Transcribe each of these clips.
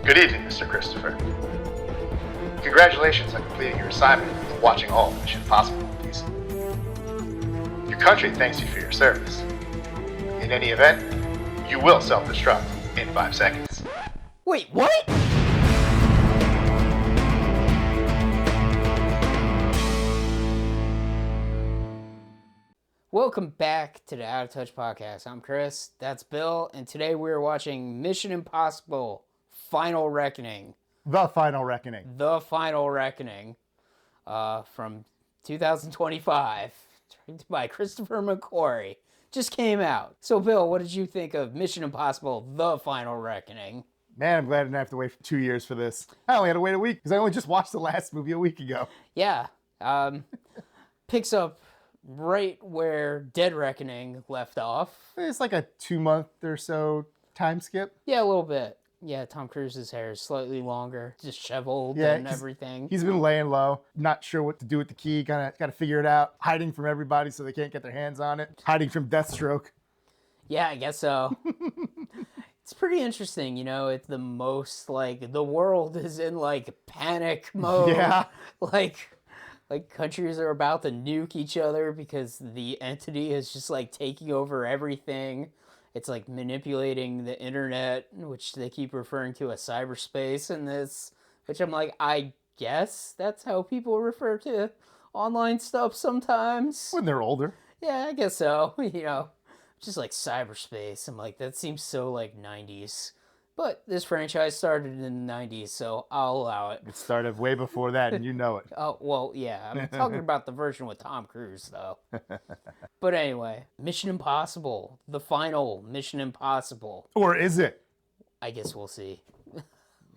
Good evening, Mr. Christopher. Congratulations on completing your assignment of watching all of Mission Impossible movies. Your country thanks you for your service. In any event, you will self-destruct in 5 seconds. Wait, what? Welcome back to the Out of Touch podcast. I'm Chris, that's Bill, and today we're watching Mission Impossible Final Reckoning. The Final Reckoning. The Final Reckoning from 2025, directed by Christopher McQuarrie. Just came out. So, Bill, what did you think of Mission Impossible The Final Reckoning? Man, I'm glad I didn't have to wait for 2 years for this. I only had to wait a week because I only just watched the last movie a week ago. Yeah. Picks up right where Dead Reckoning left off. It's like a 2-month or so time skip. Yeah, a little bit. Yeah, Tom Cruise's hair is slightly longer, disheveled and everything. He's been laying low, not sure what to do with the key, got to figure it out, hiding from everybody so they can't get their hands on it, hiding from Deathstroke. Yeah, I guess so. It's pretty interesting, you know, it's the most, like, the world is in, like, panic mode. Yeah. Like countries are about to nuke each other because the entity is just, like, taking over everything. It's, like, manipulating the internet, which they keep referring to as cyberspace in this, which I'm like, I guess that's how people refer to online stuff sometimes. When they're older. Yeah, I guess so. You know, just like cyberspace. I'm like, that seems so like 90s. But this franchise started in the 90s, so I'll allow it. It started way before that, and you know it. Oh, well, yeah. I'm talking about the version with Tom Cruise, though. But anyway, Mission Impossible. The final Mission Impossible. Or is it? I guess we'll see.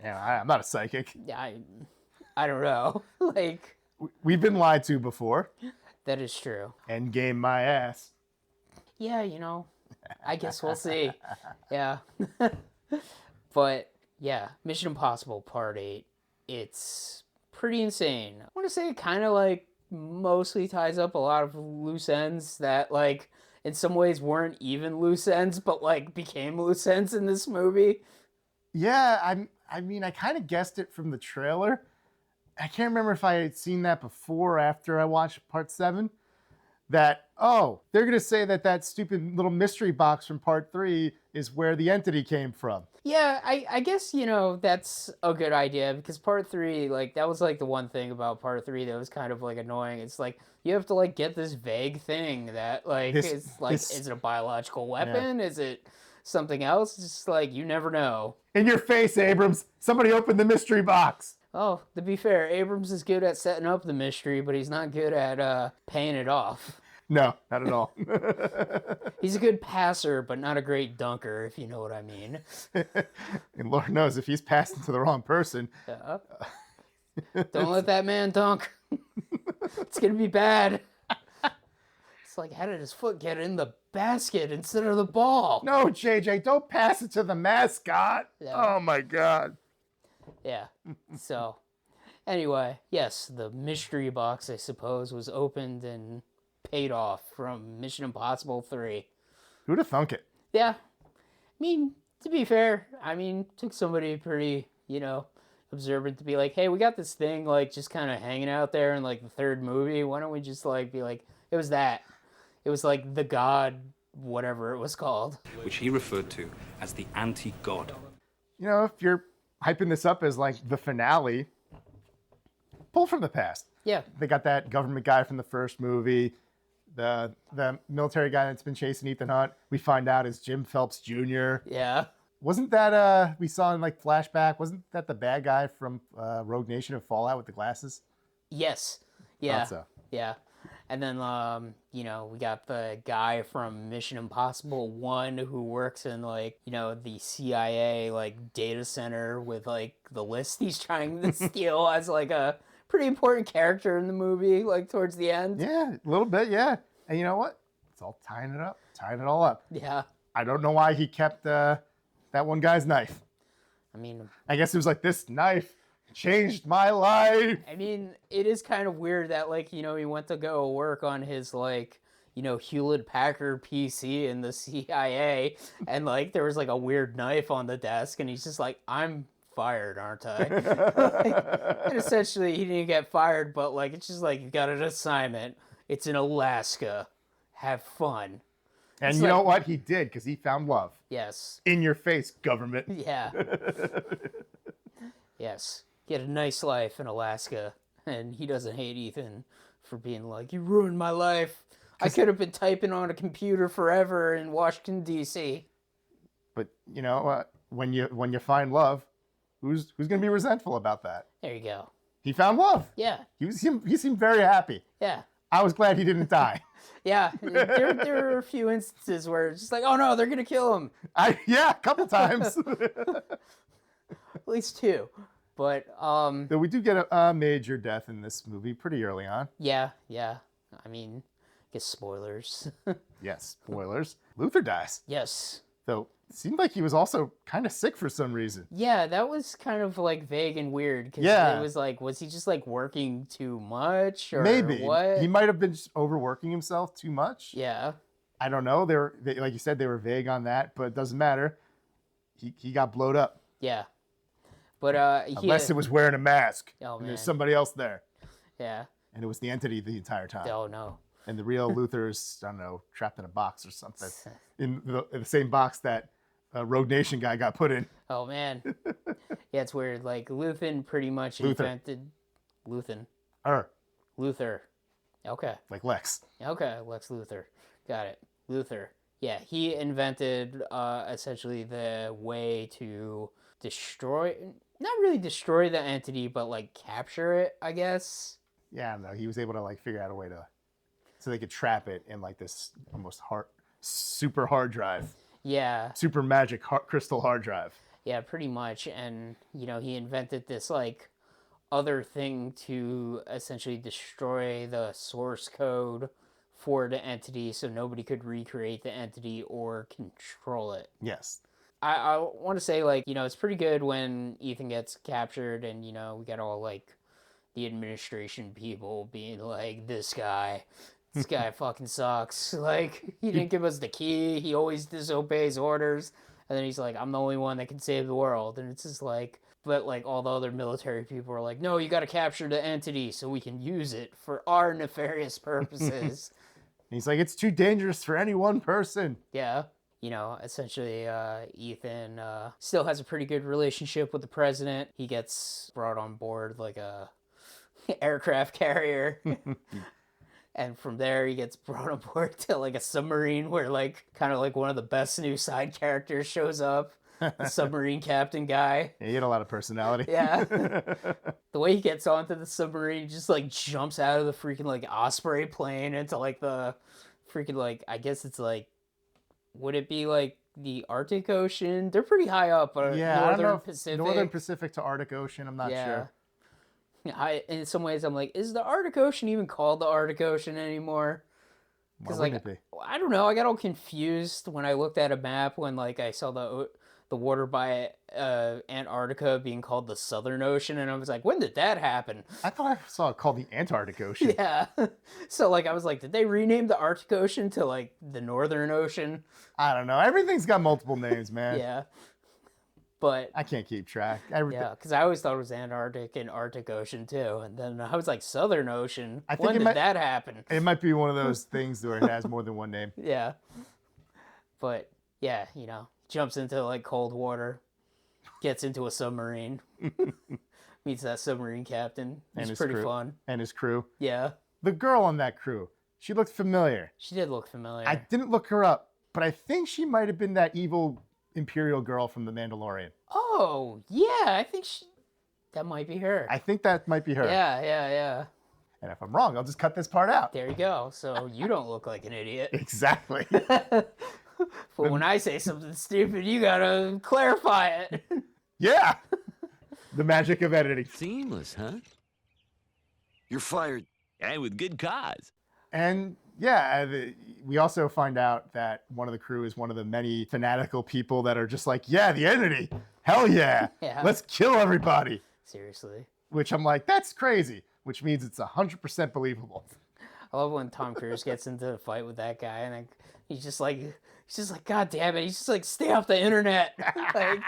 Yeah, I'm not a psychic. I don't know. Like, We've been lied to before. that is true. Endgame my ass. Yeah, you know, I guess we'll see. Yeah. But, yeah, Mission Impossible Part 8, it's pretty insane. I want to say it kind of, like, mostly ties up a lot of loose ends that, like, in some ways weren't even loose ends, but, like, became loose ends in this movie. Yeah, I mean, I kind of guessed it from the trailer. I can't remember if I had seen that before or after I watched Part 7. That, oh, they're going to say that stupid little mystery box from Part 3 is where the entity came from. Yeah, I guess, you know, that's a good idea, because Part 3, like, that was, like, the one thing about Part 3 that was kind of, like, annoying. It's, like, you have to, like, get this vague thing that, like, is it a biological weapon? Yeah. Is it something else? It's just, like, you never know. In your face, Abrams. Somebody opened the mystery box. Oh, to be fair, Abrams is good at setting up the mystery, but he's not good at paying it off. No, not at all. He's a good passer, but not a great dunker, if you know what I mean. And Lord knows if he's passing to the wrong person. Yeah. Don't let that man dunk. It's going to be bad. It's like, how did his foot get in the basket instead of the ball? No, JJ, don't pass it to the mascot. Yeah. Oh, my God. Yeah. So, anyway, yes, the mystery box, I suppose, was opened and paid off from Mission Impossible 3. Who'd have thunk it? Yeah. I mean, to be fair, took somebody pretty, you know, observant to be like, hey, we got this thing, like, just kind of hanging out there in, like, the third movie. Why don't we just, like, be like, it was that. It was, like, the God, whatever it was called. Which he referred to as the anti-God. You know, if you're hyping this up as, like, the finale, pull from the past. Yeah. They got that government guy from the first movie. The military guy that's been chasing Ethan Hunt, we find out is Jim Phelps Jr. Yeah. Wasn't that, we saw in, like, flashback, wasn't that the bad guy from Rogue Nation of Fallout with the glasses? Yes. Yeah. Thought so. Yeah. And then, you know, we got the guy from Mission Impossible 1 who works in, like, you know, the CIA, like, data center with, like, the list he's trying to steal as, like, a pretty important character in the movie, like, towards the end. Yeah, a little bit, yeah. And you know what? It's all tying it all up. Yeah. I don't know why he kept that one guy's knife. I guess it was like, this knife changed my life. It is kind of weird that, like, you know, he went to go work on his, like, Hewlett Packard PC in the CIA, and like there was like a weird knife on the desk, and he's just like, I'm fired, aren't I? And essentially he didn't get fired, but like it's just like, you got an assignment. It's in Alaska. Have fun. And It's you know like- what? He did, because he found love. Yes. In your face, government. Yeah. Yes. He had a nice life in Alaska, and he doesn't hate Ethan for being like, you ruined my life. I could have been typing on a computer forever in Washington, D.C. But you know what? When you find love, who's going to be resentful about that? There you go. He found love. Yeah. He seemed very happy. Yeah. I was glad he didn't die. Yeah. There are a few instances where it's just like, oh no, they're going to kill him. Yeah, a couple times. At least two. But, Though we do get a major death in this movie pretty early on. yeah. I mean, I guess spoilers. Yes, spoilers. Luther dies. Yes. Though it seemed like he was also kind of sick for some reason. Yeah, that was kind of like vague and weird because Yeah. it was like, was he just like working too much or Maybe. what? He might have been just overworking himself too much. Yeah, I don't know. They like you said, they were vague on that, but it doesn't matter. He got blowed up. yeah. But Unless it was wearing a mask. Oh, and there's man. somebody else there. yeah. And it was the entity the entire time. Oh no. And the real Luther's, I don't know, trapped in a box or something. In the same box that Rogue Nation guy got put in. Oh man. Yeah, it's weird. Like Luthen pretty much Luther. invented Luther. Okay. Like Lex. Okay, Lex Luthor. Got it. Luther. Yeah, he invented essentially the way to not really destroy the entity, but like capture it, I guess. Yeah, I don't know. He was able to like figure out a way so they could trap it in like this almost super hard drive, Yeah. super magic crystal hard drive. Yeah, pretty much. And, he invented this, like, other thing to essentially destroy the source code for the entity so nobody could recreate the entity or control it. Yes. I want to say, like, it's pretty good when Ethan gets captured and, we get all, like, the administration people being like, this guy fucking sucks. Like, he didn't give us the key. He always disobeys orders. And then he's like, I'm the only one that can save the world. And it's just like, but like all the other military people are like, no, you got to capture the entity so we can use it for our nefarious purposes. And he's like, it's too dangerous for any one person. Yeah. Essentially, Ethan still has a pretty good relationship with the president. He gets brought on board like a aircraft carrier. And from there, he gets brought on board to like a submarine where like kind of like one of the best new side characters shows up. The submarine captain guy. Yeah, he had a lot of personality. Yeah. The way he gets onto the submarine, he just like jumps out of the freaking like Osprey plane into like the freaking like, I guess it's like, would it be like the Arctic Ocean? They're pretty high up. Yeah, I don't Northern know if Pacific. Northern Pacific to Arctic Ocean. I'm not sure. In some ways, I'm like, is the Arctic Ocean even called the Arctic Ocean anymore? Why Because wouldn't like, it be? I don't know. I got all confused when I looked at a map when like I saw the water by Antarctica being called the Southern Ocean, and I was like, when did that happen? I thought I saw it called the Antarctic Ocean. Yeah. So like I was like, did they rename the Arctic Ocean to like the Northern Ocean? I don't know. Everything's got multiple names, man. Yeah. But I can't keep track. yeah, because I always thought it was Antarctic and Arctic Ocean too, and then I was like Southern Ocean. I think When it did might- that happen? It might be one of those things where it has more than one name. Yeah. But yeah, jumps into like cold water, gets into a submarine, meets that submarine captain. And It's his pretty crew. fun. And his crew. Yeah. The girl on that crew, she looked familiar. She did look familiar. I didn't look her up, but I think she might have been that evil Imperial girl from The Mandalorian. Oh, yeah, I think that might be her. I think that might be her. Yeah. And if I'm wrong, I'll just cut this part out. There you go. So you don't look like an idiot. Exactly. But when I say something stupid, you gotta clarify it. Yeah. The magic of editing. Seamless, huh? You're fired, and with good cause. And yeah, we also find out that one of the crew is one of the many fanatical people that are just like, yeah, the entity. Hell yeah. Yeah. Let's kill everybody. Seriously. Which I'm like, that's crazy. Which means it's 100% believable. I love when Tom Cruise gets into a fight with that guy, and like, he's just like, God damn it, he's just like, stay off the internet. Like,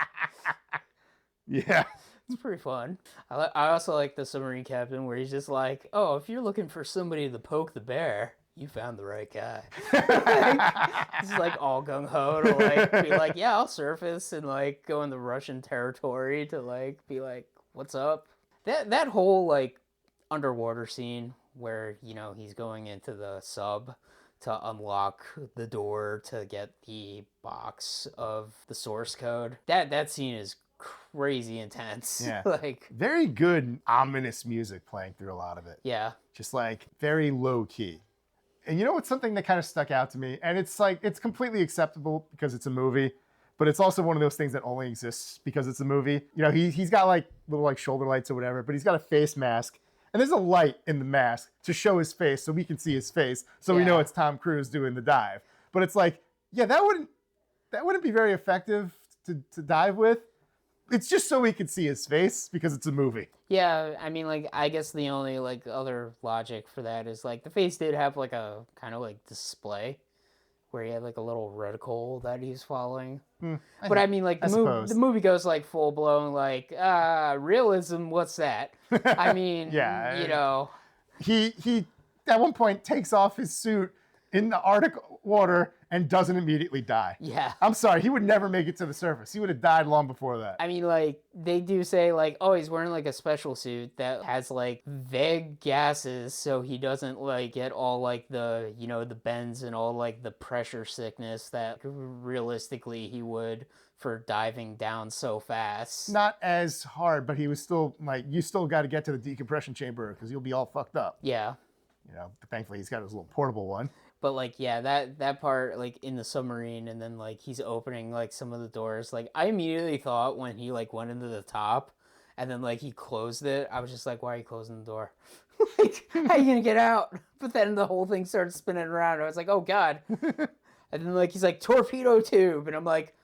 Yeah. it's pretty fun. I also like the submarine captain where he's just like, oh, if you're looking for somebody to poke the bear, you found the right guy. Like, he's like all gung ho to like be like, yeah, I'll surface and like go in the Russian territory to like be like, what's up? That whole like underwater scene where, you know, he's going into the sub to unlock the door to get the box of the source code. That scene is crazy intense. Yeah. Like, Very good ominous music playing through a lot of it. yeah. Just like very low key. And you know what's something that kind of stuck out to me? And it's like, it's completely acceptable because it's a movie, but it's also one of those things that only exists because it's a movie. You know, he's got like little like shoulder lights or whatever, but he's got a face mask. And there's a light in the mask to show his face so we can see his face. So we know Yeah. it's Tom Cruise doing the dive. But it's like, yeah, that wouldn't be very effective to dive with. It's just so we can see his face because it's a movie. Yeah, I mean, like, I guess the only, like, other logic for that is, like, the face did have, like, a kind of, like, display where he had, like, a little reticle that he's following. But, I mean, like, I suppose. the movie goes, like, full-blown, like, realism, what's that? I mean, Yeah, you know, He at one point takes off his suit in the Arctic water and doesn't immediately die. yeah. I'm sorry, he would never make it to the surface. He would have died long before that. I mean, like, they do say, like, oh, he's wearing, like, a special suit that has, like, vague gases so he doesn't, like, get all, like, the, you know, the bends and all, like, the pressure sickness that realistically he would for diving down so fast. Not as hard, but he was still like, you still got to get to the decompression chamber because you'll be all fucked up. Yeah. You know, thankfully he's got his little portable one. But, like, yeah, that part, like, in the submarine, and then, like, he's opening, like, some of the doors. Like, I immediately thought when he, like, went into the top, and then, like, he closed it, I was just like, why are you closing the door? Like, how are you gonna get out? But then the whole thing started spinning around, and I was like, oh, God. And then, like, he's like, torpedo tube, and I'm like,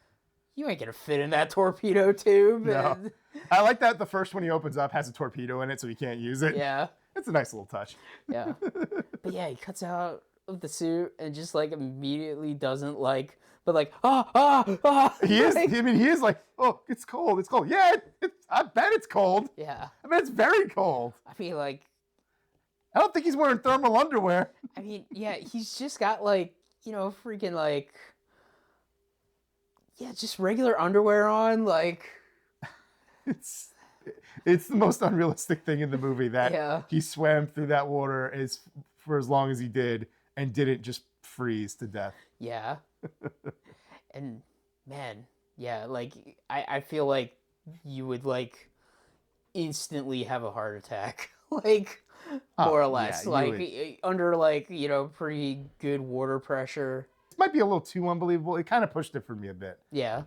you ain't gonna fit in that torpedo tube. No. And, I like that the first one he opens up has a torpedo in it so he can't use it. yeah, It's a nice little touch. yeah. But, yeah, he cuts out of the suit and just, like, immediately doesn't, like, but, like, He is, like, I mean, he is like, oh, it's cold, it's cold. Yeah, I bet it's cold. yeah. I bet it's very cold. I mean, like, I don't think he's wearing thermal underwear. I mean, yeah, he's just got, like, you know, freaking, like, yeah, just regular underwear on, like, It's the most unrealistic thing in the movie that Yeah. he swam through that water for as long as he did and didn't just freeze to death. yeah. And, man, yeah, like, I feel like you would, like, instantly have a heart attack, like, more or less, yeah, like, under, like, you know, pretty good water pressure. It might be a little too unbelievable. It kind of pushed it for me a bit. Yeah,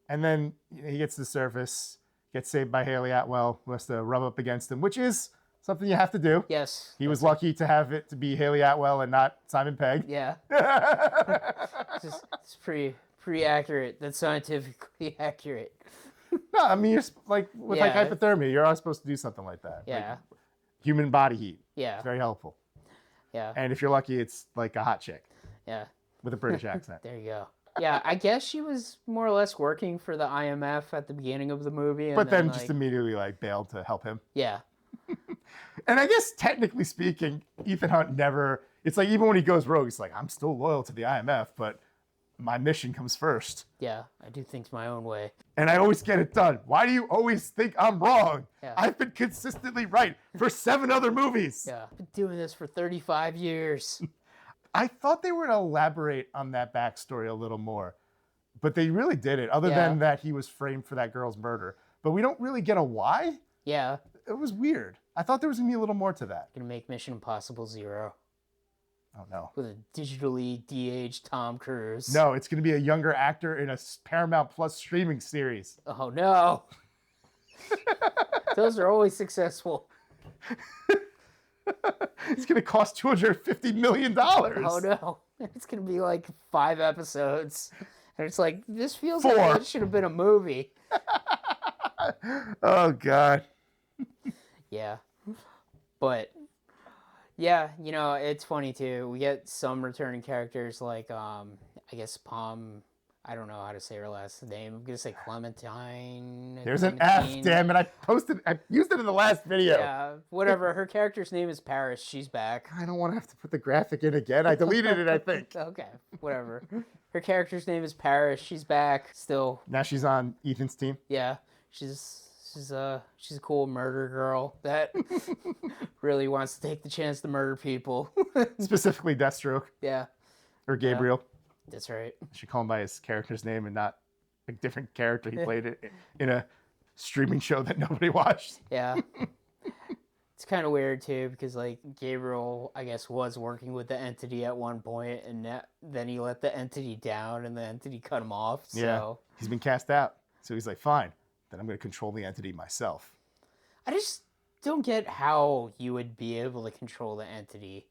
And then he gets to the surface, gets saved by Haley Atwell, who has to rub up against him, which is something you have to do. yes, He was lucky to have it to be Haley Atwell and not Simon Pegg. yeah, No, it's pretty accurate, that's scientifically accurate. I mean, you're like with like Yeah. hypothermia, you're always supposed to do something like that. Like, Yeah, human body heat. yeah, It's very helpful. yeah, And if you're lucky, it's like a hot chick yeah. with a British accent. There you go. Yeah, I guess she was more or less working for the IMF at the beginning of the movie. And But then like, just immediately like bailed to help him. yeah, And I guess technically speaking, Ethan Hunt never, it's like even when he goes rogue, he's like, I'm still loyal to the IMF, but my mission comes first. yeah, I do things my own way. And I always get it done. Why do you always think I'm wrong? Yeah. I've been consistently right for 7 other movies. Yeah, been doing this for 35 years. I thought they were to elaborate on that backstory a little more, but they really did it, other Yeah. than that he was framed for that girl's murder. But we don't really get a why. Yeah, It was weird. I thought there was going to be a little more to that. gonna make Mission Impossible 0 Oh, no. with a digitally de-aged Tom Cruise. No, it's going to be a younger actor in a Paramount Plus streaming series. Oh no. Those are always successful. It's going to cost $250 million. Oh no. It's gonna be like 5 episodes. And it's like, this feels 4. like it should have been a movie. Oh, God. Yeah. But Yeah, it's funny too. We get some returning characters like I guess Palm. I don't know how to say her last name. I'm gonna say Clementine. There's an F, Clementine. damn it. I used it in the last video. Yeah, whatever. Her character's name is Paris. She's back. I don't want to have to put the graphic in again. I deleted it, I think. Okay, whatever. Her character's name is Paris. She's back still. Now she's on Ethan's team. Yeah, she's a cool murder girl that really wants to take the chance to murder people. Specifically Deathstroke Yeah, or Gabriel. that's right. I should call him by his character's name and not a different character he played it in a streaming show that nobody watched. Yeah. It's kind of weird too because like Gabriel, I guess, was working with the entity at one point, and then he let the entity down, and the entity cut him off. So Yeah. He's been cast out. So he's like, fine, then I'm going to control the entity myself. I just don't get how you would be able to control the entity.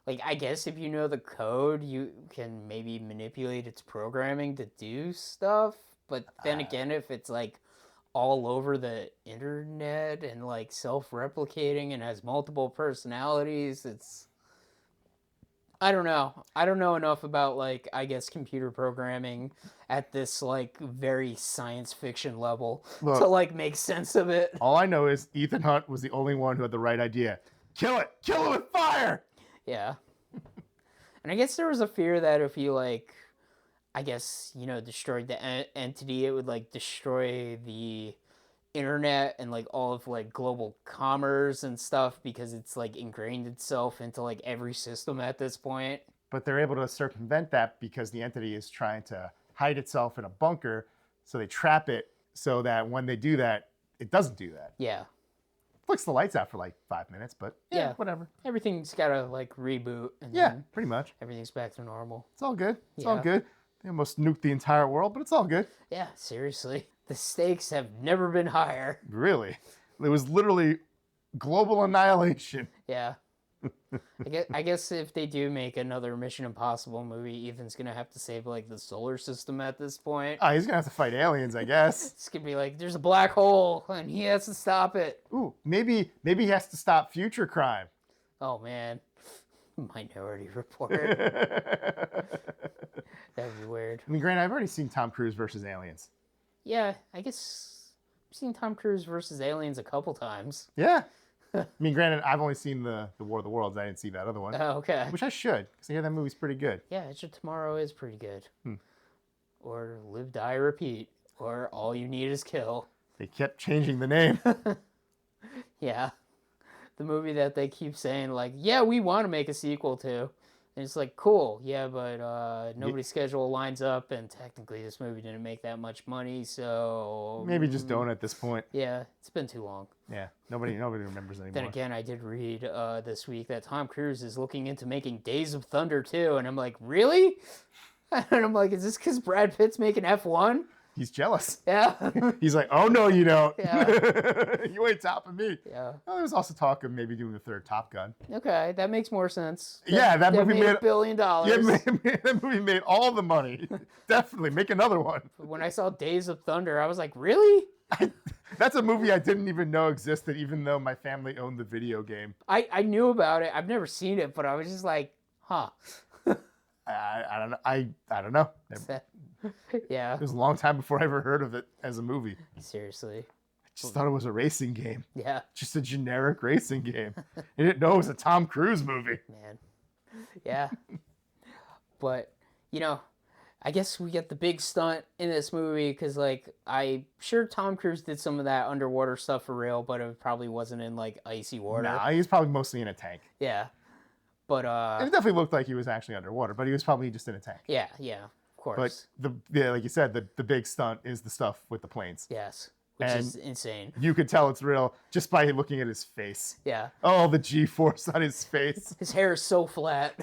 Like, I guess if you know the code, you can maybe manipulate its programming to do stuff. But then again, if it's like all over the internet and like self-replicating and has multiple personalities, it's... I don't know. I don't know enough about like, I guess, computer programming at this like very science fiction level Look. to like make sense of it. All I know is Ethan Hunt was the only one who had the right idea. Kill it! Kill it with fire! Yeah. And I guess there was a fear that if you, like, I guess, destroyed the entity, it would, like, destroy the internet and, like, all of, like, global commerce and stuff because it's, like, ingrained itself into, like, every system at this point. But they're able to circumvent that because the entity is trying to hide itself in a bunker. So they trap it so that when they do that, it doesn't do that. Yeah. Flicks the lights out for like 5 minutes, but Yeah. whatever. Everything's gotta, like, reboot. And Yeah, then pretty much. everything's back to normal. It's all good. It's all Yeah. good. They almost nuked the entire world, but it's all good. Yeah, seriously. The stakes have never been higher. Really. It was literally global annihilation. Yeah. I guess if they do make another Mission Impossible movie, Ethan's gonna have to save like the solar system at this point. He's gonna have to fight aliens, I guess. It's gonna be like there's a black hole and he has to stop it. Ooh, maybe he has to stop future crime. Oh man, Minority Report. That'd be weird. I mean, granted, I've already seen Tom Cruise versus aliens. Yeah, I guess I've seen Tom Cruise versus aliens a couple times. Yeah. I mean, granted, I've only seen the War of the Worlds. I didn't see that other one, Oh, okay. which I should, because I hear that movie's pretty good. Yeah, Edge of Tomorrow is pretty good. Hmm. Or Live, Die, Repeat. Or All You Need Is Kill. They kept changing the name. Yeah. The movie that they keep saying, like, yeah, we want to make a sequel to. And it's like, cool, yeah, but nobody's schedule lines up, and technically this movie didn't make that much money, so... Maybe just don't at this point. Yeah, it's been too long. Yeah, nobody remembers anymore. Then again, I did read this week that Tom Cruise is looking into making Days of Thunder 2, and I'm like, really? And I'm like, is this because Brad Pitt's making F1? He's jealous. Yeah. He's like, oh no, you don't. Yeah. You ain't topping me. Yeah. Well, there was also talk of maybe doing the third Top Gun. Okay, that makes more sense. Yeah, that movie made $1 billion. Yeah, that movie made all the money. Definitely make another one. When I saw Days of Thunder, I was like, really? That's a movie I didn't even know existed, even though my family owned the video game. I knew about it. I've never seen it, but I was just like, huh. I don't know. I don't know. Yeah, It was a long time before I ever heard of it as a movie. seriously. I just thought it was a racing game. Yeah, Just a generic racing game. I didn't know it was a Tom Cruise movie. man. Yeah. But, I guess we get the big stunt in this movie because, like, I'm sure Tom Cruise did some of that underwater stuff for real, but it probably wasn't in, like, icy water. Nah, he's probably mostly in a tank. Yeah. But, It definitely looked like he was actually underwater, but he was probably just in a tank. yeah, of course. But like you said, the big stunt is the stuff with the planes. Yes, which And- is insane. You could tell it's real just by looking at his face. Yeah. Oh, the G-force on his face. His hair is so flat.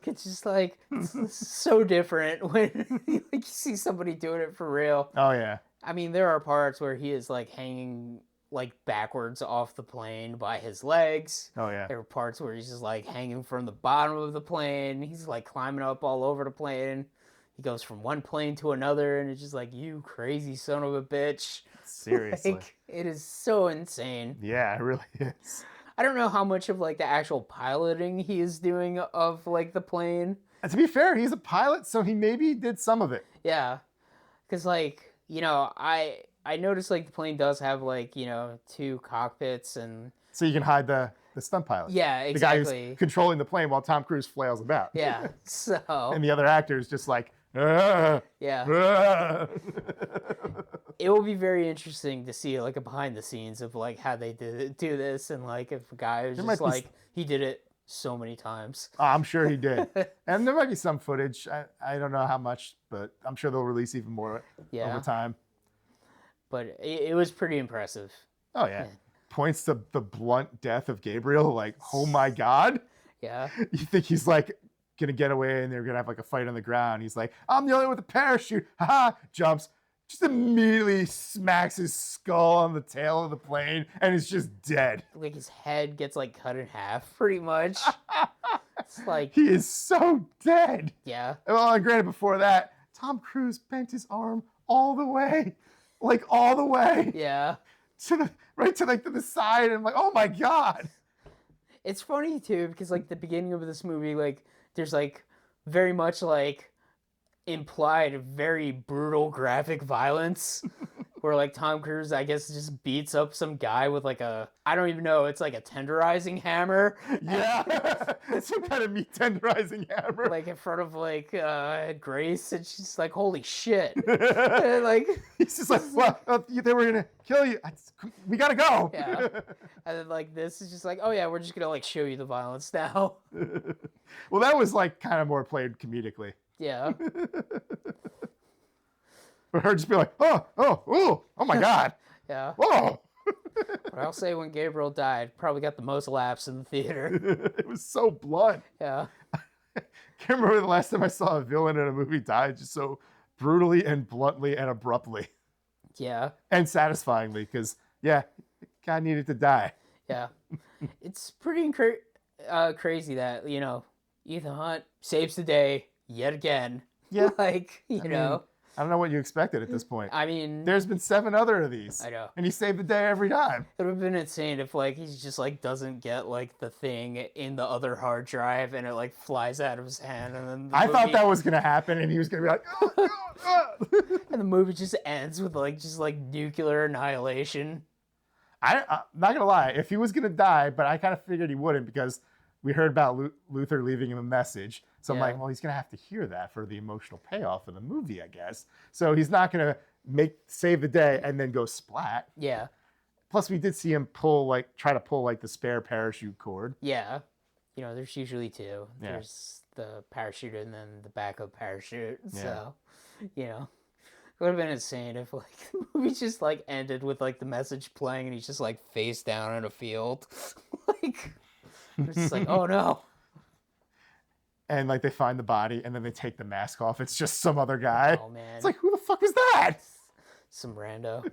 It's just like it's so different when like, you see somebody doing it for real. Oh yeah. I mean, there are parts where he is like hanging like backwards off the plane by his legs. Oh yeah. There are parts where he's just like hanging from the bottom of the plane. He's like climbing up all over the plane. He goes from one plane to another, and it's just like, you crazy son of a bitch. Seriously. Like, it is so insane. Yeah, it really is. I don't know how much of like the actual piloting he is doing of like the plane. And to be fair, he's a pilot, so he maybe did some of it. Yeah, because like I noticed like the plane does have like 2 cockpits and So you can hide the stunt pilot. yeah, The guy exactly. who's controlling the plane while Tom Cruise flails about. Yeah, so And the other actor is just like, "Ah, yeah, ah." it will be very interesting to see like a behind the scenes of like how they do this and like if a guy was There just might be like he did it so many times. I'm sure he did. And there might be some footage. I don't know how much, but I'm sure they'll release even more Yeah. over time. But it was pretty impressive. Oh, yeah. Points to the blunt death of Gabriel, like, oh my God. Yeah. You think he's like going to get away and they're going to have like a fight on the ground. He's like, I'm the only one with a parachute. Haha, jumps. Just immediately smacks his skull on the tail of the plane and is just dead. Like his head gets like cut in half pretty much. It's like, He is so dead. yeah. Well, and granted, before that, Tom Cruise bent his arm all the way, like all the way Yeah. to the right to like to the side. And I'm like, oh my God. It's funny too because like the beginning of this movie, like there's like very much like implied very brutal graphic violence where like Tom Cruise I guess just beats up some guy with like a I don't even know, it's like a tenderizing hammer. Yeah. Some kind of meat tenderizing hammer. Like in front of like Grace and she's like holy shit. And, like He's just like, well, they were going to kill you. We got to go. yeah. And then like this is just like, oh yeah, we're just gonna like show you the violence now. Well, that was like kind of more played comedically. Yeah. But her just be like, oh my God. Yeah. Whoa. But I'll say when Gabriel died, probably got the most laughs in the theater. It was so blunt. Yeah. Can't remember the last time I saw a villain in a movie die just so brutally and bluntly and abruptly Yeah. and satisfyingly because, yeah, guy needed to die. Yeah. It's pretty crazy that, Ethan Hunt saves the day yet again. Yeah. Like, I don't know what you expected at this point. I mean, There's been 7 other of these. I know. And he saved the day every time. It would have been insane if, like, he just, like, doesn't get, like, the thing in the other hard drive and it, like, flies out of his hand. And then I thought that was going to happen and he was going to be like, And the movie just ends with, like, just, like, nuclear annihilation. I'm not going to lie. If he was going to die, but I kind of figured he wouldn't because we heard about Luther leaving him a message. So I'm Yeah. like, well, he's going to have to hear that for the emotional payoff of the movie, I guess. So he's not going to save the day and then go splat. Yeah. Plus, we did see him try to pull the spare parachute cord. Yeah. There's usually 2. Yeah. There's the parachute and then the backup parachute. Yeah. So, it would have been insane if, like, the movie just, like, ended with, like, the message playing and he's just, like, face down in a field. Like, it's just like, oh no. And they find the body and then they take the mask off. It's just some other guy. Oh, man. It's like, who the fuck is that? Some rando.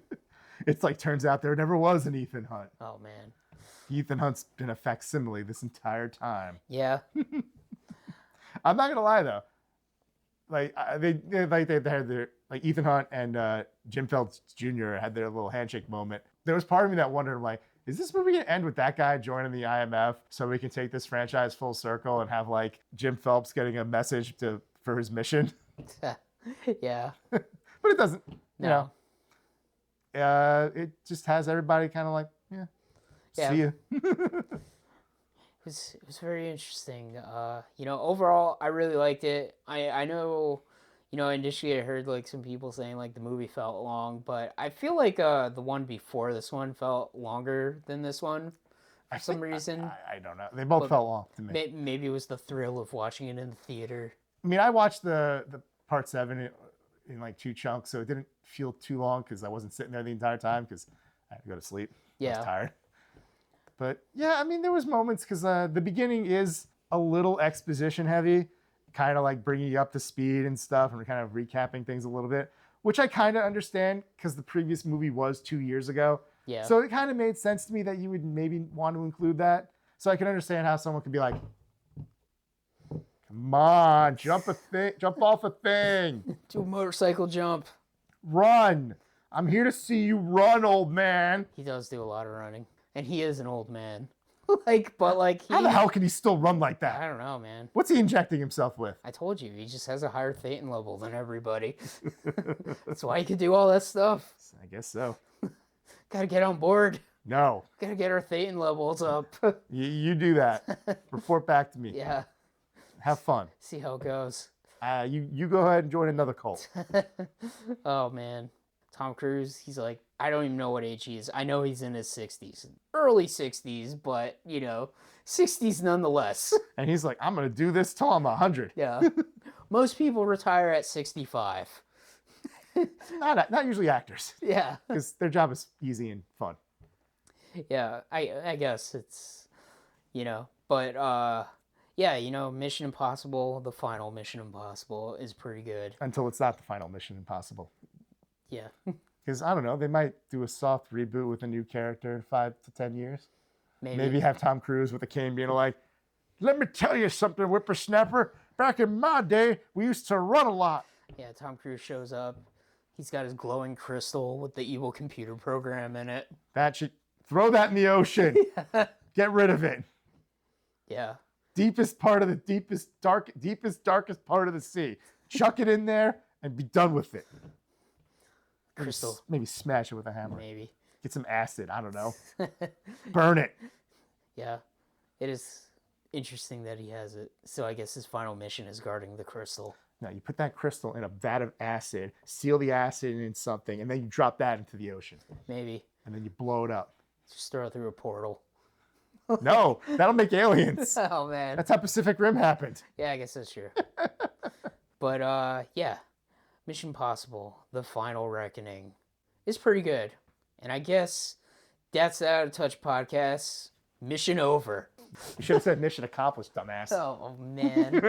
It's like, turns out there never was an Ethan Hunt. Oh, man. Ethan Hunt's been a facsimile this entire time. Yeah. I'm not gonna lie though. They had their Ethan Hunt and Jim Phelps Jr. had their little handshake moment. There was part of me that wondered, like, is this movie gonna end with that guy joining the IMF so we can take this franchise full circle and have Jim Phelps getting a message for his mission? Yeah. But it doesn't. No. It just has everybody kind of Yeah. see you. It was very interesting. Overall, I really liked it. I know, initially I heard some people saying the movie felt long, but I feel like the one before this one felt longer than this one for some reason. I don't know. They both felt long to me. Maybe it was the thrill of watching it in the theater. I mean, I watched the part 7 in 2 chunks, so it didn't feel too long because I wasn't sitting there the entire time because I had to go to sleep. I Yeah. was tired. But yeah, I mean, there was moments because the beginning is a little exposition heavy, kind of bringing you up to speed and stuff and kind of recapping things a little bit, which I kind of understand because the previous movie was 2 years ago. Yeah. So it kind of made sense to me that you would maybe want to include that. So I can understand how someone could be like, come on, jump off a thing, Do a motorcycle jump. run. I'm here to see you run, old man. He does do a lot of running. And he is an old man. Like, but like How the hell can he still run like I that? don't know, man. What's he injecting himself with? I told you, he just has a higher thetan level than everybody. That's why he can do all that stuff. I guess so. Gotta get on board. No, Gotta get our thetan levels up. you do that. Report back to me. Yeah, Have fun. see how it goes. You go ahead and join another cult. Oh man, Tom Cruise, he's like, I don't even know what age he is. I know he's in his 60s, early 60s, but 60s nonetheless. And he's like, I'm gonna do this till I'm 100. Yeah, most people retire at 65. Not usually actors, Yeah, because their job is easy and fun. yeah. I guess it's, but yeah, Mission Impossible, the final Mission Impossible is pretty good. Until it's not the final Mission Impossible. Yeah, Because I don't know, they might do a soft reboot with a new character in 5 to 10 years. maybe. Maybe have Tom Cruise with a cane being like, let me tell you something, whippersnapper. Back in my day, we used to run a lot. Yeah, Tom Cruise shows up. He's got his glowing crystal with the evil computer program in it. That should throw that in the ocean. Get rid of it. Yeah. Deepest part of the deepest, darkest part of the sea. Chuck it in there and be done with it. Crystal. Maybe smash it with a hammer. Maybe. Get some acid. I don't know. Burn it. Yeah. It is interesting that he has it. So I guess his final mission is guarding the crystal. No, you put that crystal in a vat of acid, seal the acid in something, and then you drop that into the ocean. Maybe. And then you blow it up. Just throw it through a portal. No, that'll make aliens. Oh, man. That's how Pacific Rim happened. Yeah, I guess that's true. But, yeah. Mission Impossible, The Final Reckoning is pretty good. And I guess that's the Out of Touch podcast. Mission over. You should have said mission accomplished, dumbass. Oh, man.